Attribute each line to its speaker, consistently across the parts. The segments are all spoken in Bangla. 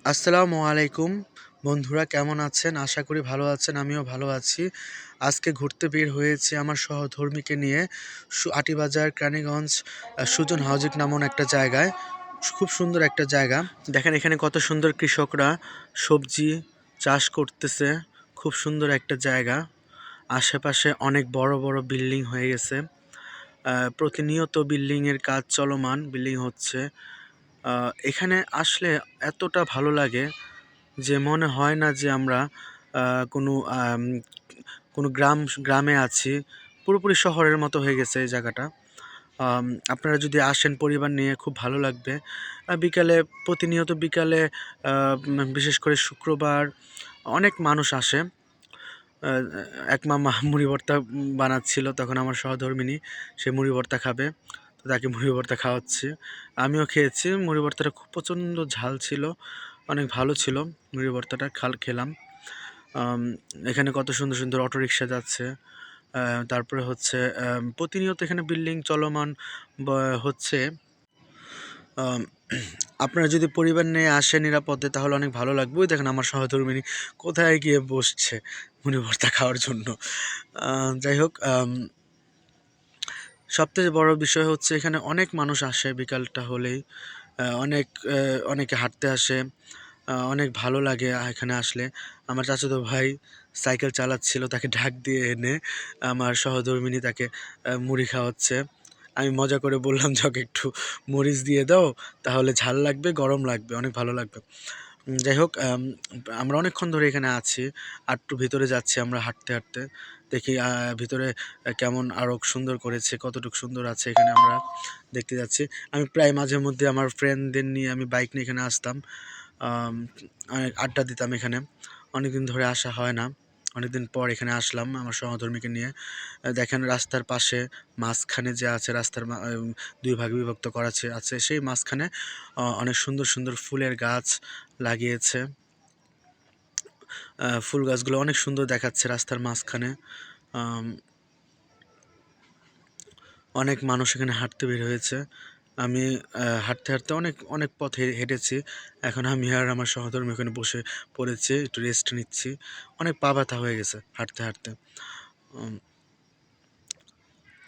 Speaker 1: আসসালামু আলাইকুম বন্ধুরা, কেমন আছেন? আশা করি ভালো আছেন। আমিও ভালো আছি। আজকে ঘুরতে বের হয়েছি আমার সহধর্মীকে নিয়ে আটিবাজার কেরানীগঞ্জ সুজন হাউজিং নামক একটা জায়গায়। খুব সুন্দর একটা জায়গা। দেখেন এখানে কত সুন্দর কৃষকরা সবজি চাষ করতেছে। খুব সুন্দর একটা জায়গা। আশেপাশে অনেক বড় বড় বিল্ডিং হয়ে গেছে। প্রতিনিয়ত বিল্ডিংয়ের কাজ চলমান, বিল্ডিং হচ্ছে। এখানে আসলে এতটা ভালো লাগে যে মনে হয় না যে আমরা কোনো কোনো গ্রামে আছি। পুরোপুরি শহরের মতো হয়ে গেছে এই জায়গাটা। আপনারা যদি আসেন পরিবার নিয়ে খুব ভালো লাগবে। বিকালে প্রতিনিয়ত বিকালে বিশেষ করে শুক্রবার অনেক মানুষ আসে। আ এক মামা মুড়ি ভর্তা বানাচ্ছিল, তখন আমার সহধর্মিণী সে মুড়ি ভর্তা খাবে। তো তাকে মুড়ি ভর্তা খাওয়াচ্ছি। আমিও খেয়েছি। মুড়ি ভর্তাটা খুব প্রচণ্ড ঝাল ছিল। অনেক ভালো ছিল মুড়ি ভর্তাটা খেলাম। আম এখানে কত সুন্দর, সুন্দর অটোরিকশা যাচ্ছে। তারপরে হচ্ছে প্রতিনিয়ত এখানে বিল্ডিং চলমান হচ্ছে। আম আপনারা যদি পরিবার নিয়ে আসেন নিরাপদে তাহলে অনেক ভালো লাগবে। ওই দেখেন আমার সহধর্মিণী কোথায় গিয়ে বসছে মুড়ি ভর্তা খাওয়ার জন্য। আ যাই হোক, সবথেকে বড় বিষয় হচ্ছে এখানে অনেক মানুষ আসে বিকালটা হলেই। অনেক অনেকে হাঁটতে আসে। অনেক ভালো লাগে এখানে আসলে। আমার চাচাতো ভাই সাইকেল চালাচ্ছিল, তাকে ডাক দিয়ে এনে আমার সহধর্মিণী তাকে মুড়ি খাওয়াচ্ছে। আমি মজা করে বললাম যে, "ওকে একটু মরিচ দিয়ে দাও, তাহলে ঝাল লাগবে, গরম লাগবে, অনেক ভালো লাগবে।" যাই হোক, আমরা অনেকক্ষণ ধরে এখানে আছি। আরেকটু ভিতরে যাচ্ছি আমরা হাঁটতে, হাঁটতে। দেখি ভিতরে কেমন আরো সুন্দর করেছে, কতটুকু সুন্দর আছে এখানে আমরা দেখতে যাচ্ছি। আমি প্রায় মাঝে মধ্যে আমার ফ্রেন্ডদের নিয়ে আমি বাইক নিয়ে এখানে আসতাম। আড্ডা দিতাম এখানে। অনেকদিন ধরে আসা হয় না। অনেকদিন পর এখানে আসলাম আমার সহধর্মীকে নিয়ে। দেখেন রাস্তার পাশে মাঝখানে যে আছে, রাস্তার ২ ভাগে বিভক্ত করা আছে সেই মাঝখানে অনেক সুন্দর, সুন্দর ফুলের গাছ লাগিয়েছে। ফুল গাছগুলো অনেক সুন্দর দেখাচ্ছে রাস্তার মাঝখানে। আম অনেক মানুষ এখানে হাঁটতে বের হয়েছে। আমি হাঁটতে, হাঁটতে অনেক, অনেক পথ হেঁটেছি। এখন আমি আর আমার সহধর্মী ওখানে বসে পড়েছি, একটু রেস্ট নিচ্ছি। অনেক পা ব্যথা হয়ে গেছে হাঁটতে, হাঁটতে। উম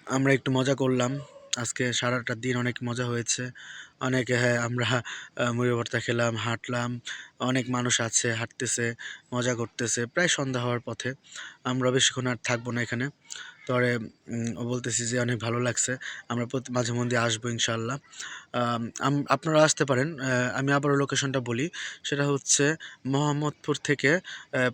Speaker 1: আমরা একটু মজা করলাম। আজকে সারাটা দিন অনেক মজা হয়েছে। অনেক, হ্যাঁ, আমরা মুড়ি ভর্তা খেলাম, হাঁটলাম। অনেক মানুষ আছে, হাঁটতেছে, মজা করতেছে। প্রায় সন্ধ্যা হওয়ার পথে। আমরা বেশিক্ষণ আর থাকবো না এখানে। পরে ও বলতেছি যে অনেক ভালো লাগছে। আমরা মাঝে মধ্যে আসবো ইনশাআল্লাহ। আপনারা আসতে পারেন। আমি আবারও লোকেশনটা বলি। সেটা হচ্ছে মোহাম্মদপুর থেকে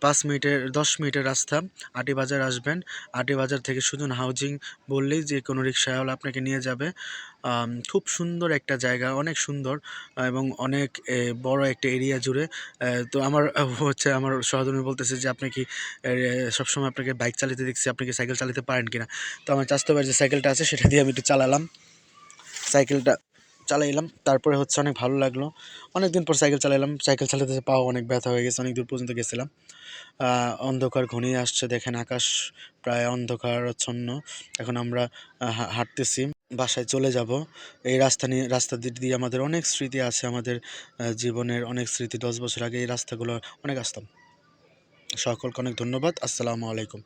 Speaker 1: ৫ মিনিটের ১০ মিনিটের রাস্তা। আটিবাজার আসবেন। আটিবাজার থেকে সুজন হাউজিং বললেই যেকোনো রিকশাওয়ালা আপনাকে নিয়ে যাবে। খুব সুন্দর একটা জায়গা, অনেক সুন্দর এবং অনেক বড় একটা এরিয়া জুড়ে। তো আমার হচ্ছে আমার সহধর্মী বলতেছে যে, "আপনি কি সবসময় আপনাকে বাইক চালাতে দেখছি, আপনি কি সাইকেল চালাতে পারেন কিনা?" তো আমার চাচাতো ভাইয়ের যে সাইকেলটা আছে সেটা দিয়ে আমি একটু চালালাম। সাইকেলটা চালাইলাম। তারপরে হচ্ছে অনেক ভালো লাগলো। অনেকদিন পর সাইকেল চালাইলাম। সাইকেল চালাতে পাও অনেক ব্যথা হয়ে গেছে। অনেক দূর পর্যন্ত গেছিলাম। অন্ধকার ঘনিয়ে আসছে। দেখেন আকাশ প্রায় অন্ধকারাচ্ছন্ন। এখন আমরা হাঁটতেছি। বাসায় চলে যাবো। এই রাস্তা দিয়ে আমাদের অনেক স্মৃতি আছে। আমাদের জীবনের অনেক স্মৃতি। ১০ বছর আগে এই রাস্তাগুলো অনেক আসতাম। সকলকে অনেক ধন্যবাদ। আসসালামু আলাইকুম।